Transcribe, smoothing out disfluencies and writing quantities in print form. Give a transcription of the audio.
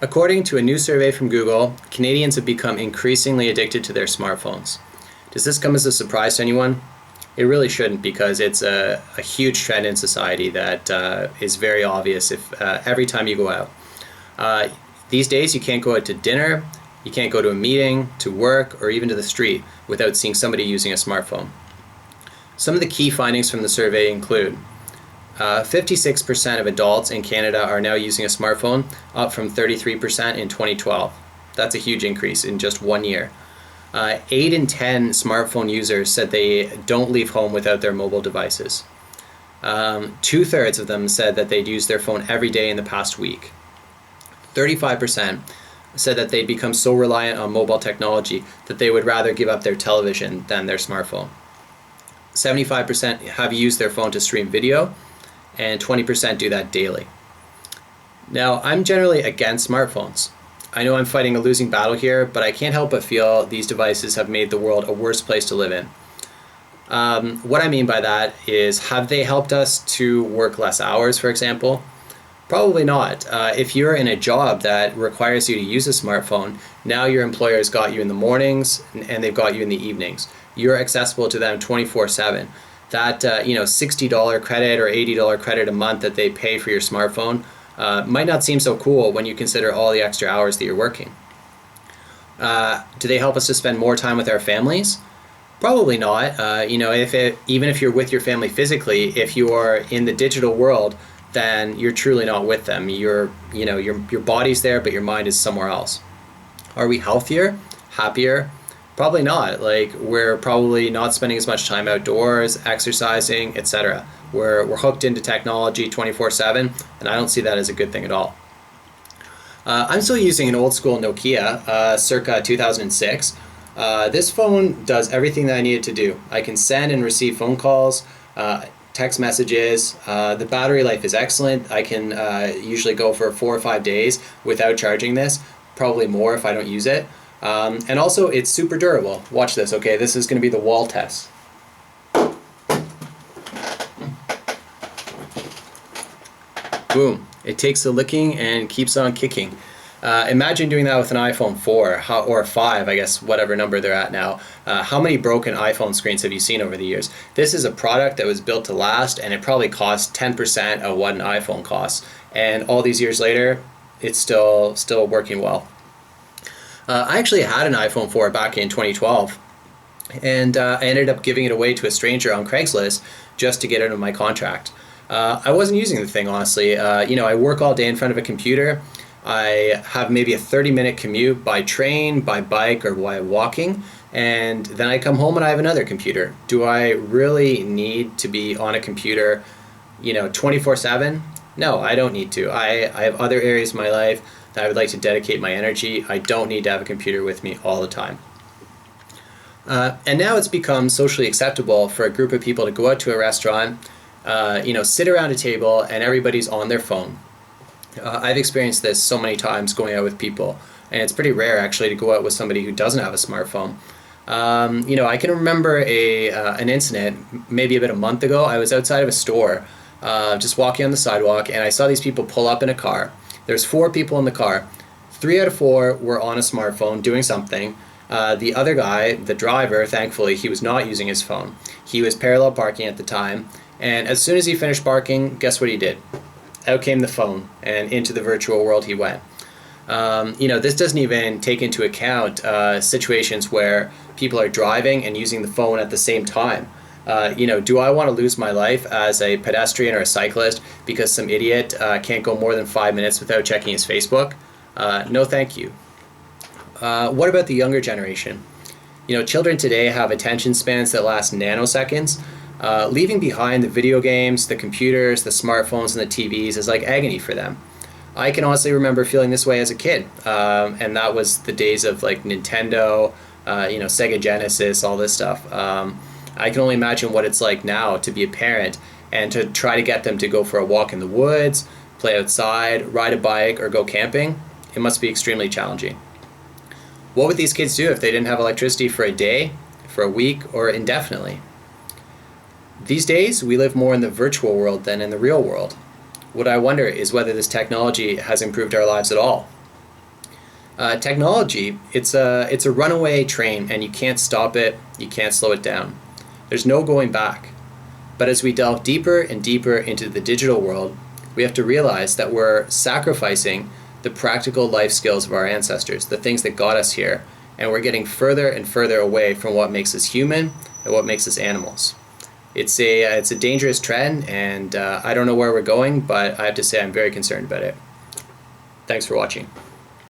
According to a new survey from Google, Canadians have become increasingly addicted to their smartphones. Does this come as a surprise to anyone? It really shouldn't, because it's a huge trend in society that is very obvious every time you go out. These days you can't go out to dinner, you can't go to a meeting, to work, or even to the street without seeing somebody using a smartphone. Some of the key findings from the survey include 56% of adults in Canada are now using a smartphone, up from 33% in 2012. That's a huge increase in just 1 year. 8 in 10 smartphone users said they don't leave home without their mobile devices. 2/3 of them said that they'd used their phone every day in the past week. 35% said that they'd become so reliant on mobile technology that they would rather give up their television than their smartphone. 75% have used their phone to stream video, and 20% do that daily. Now, I'm generally against smartphones. I know I'm fighting a losing battle here, but I can't help but feel these devices have made the world a worse place to live in. What I mean by that is, have they helped us to work less hours, for example? Probably not. If you're in a job that requires you to use a smartphone, now your employer's got you in the mornings and they've got you in the evenings. You're accessible to them 24/7. That $60 credit or $80 credit a month that they pay for your smartphone might not seem so cool when you consider all the extra hours that you're working. Do they help us to spend more time with our families? Probably not. Even if you're with your family physically, if you are in the digital world, then you're truly not with them. Your body's there, but your mind is somewhere else. Are we healthier, happier? Probably not. We're probably not spending as much time outdoors, exercising, etc. We're hooked into technology 24/7, and I don't see that as a good thing at all. I'm still using an old school Nokia, circa 2006. This phone does everything that I need it to do. I can send and receive phone calls, text messages. The battery life is excellent. I can usually go for 4 or 5 days without charging this, probably more if I don't use it. And also, it's super durable. Watch this, okay? This is going to be the wall test. Boom. It takes a licking and keeps on kicking. Imagine doing that with an iPhone 4 or 5, I guess, whatever number they're at now. How many broken iPhone screens have you seen over the years? This is a product that was built to last, and it probably costs 10% of what an iPhone costs. And all these years later, it's still working well. I actually had an iPhone 4 back in 2012, and I ended up giving it away to a stranger on Craigslist just to get it into my contract. I wasn't using the thing, honestly. I work all day in front of a computer. I have maybe a 30-minute commute by train, by bike, or by walking, and then I come home and I have another computer. Do I really need to be on a computer, 24/7? No, I don't need to. I have other areas of my life that I would like to dedicate my energy. I don't need to have a computer with me all the time. And now it's become socially acceptable for a group of people to go out to a restaurant, sit around a table, and everybody's on their phone. I've experienced this so many times going out with people, and it's pretty rare actually to go out with somebody who doesn't have a smartphone. I can remember an incident maybe about a month ago. I was outside of a store, just walking on the sidewalk, and I saw these people pull up in a car. There's 4 people in the car. 3 out of 4 were on a smartphone doing something. The other guy, the driver, thankfully, he was not using his phone. He was parallel parking at the time, and as soon as he finished parking, guess what he did? Out came the phone, and into the virtual world he went. This doesn't even take into account situations where people are driving and using the phone at the same time. Do I want to lose my life as a pedestrian or a cyclist because some idiot can't go more than 5 minutes without checking his Facebook? No, thank you. What about the younger generation? Children today have attention spans that last nanoseconds. Leaving behind the video games, the computers, the smartphones, and the TVs is like agony for them. I can honestly remember feeling this way as a kid, and that was the days of Nintendo, Sega Genesis, all this stuff. I can only imagine what it's like now to be a parent and to try to get them to go for a walk in the woods, play outside, ride a bike, or go camping. It must be extremely challenging. What would these kids do if they didn't have electricity for a day, for a week, or indefinitely? These days, we live more in the virtual world than in the real world. What I wonder is whether this technology has improved our lives at all. Technology, it's a runaway train, and you can't stop it, you can't slow it down. There's no going back. But as we delve deeper and deeper into the digital world, we have to realize that we're sacrificing the practical life skills of our ancestors, the things that got us here, and we're getting further and further away from what makes us human and what makes us animals. It's a dangerous trend, and I don't know where we're going, but I have to say I'm very concerned about it. Thanks for watching.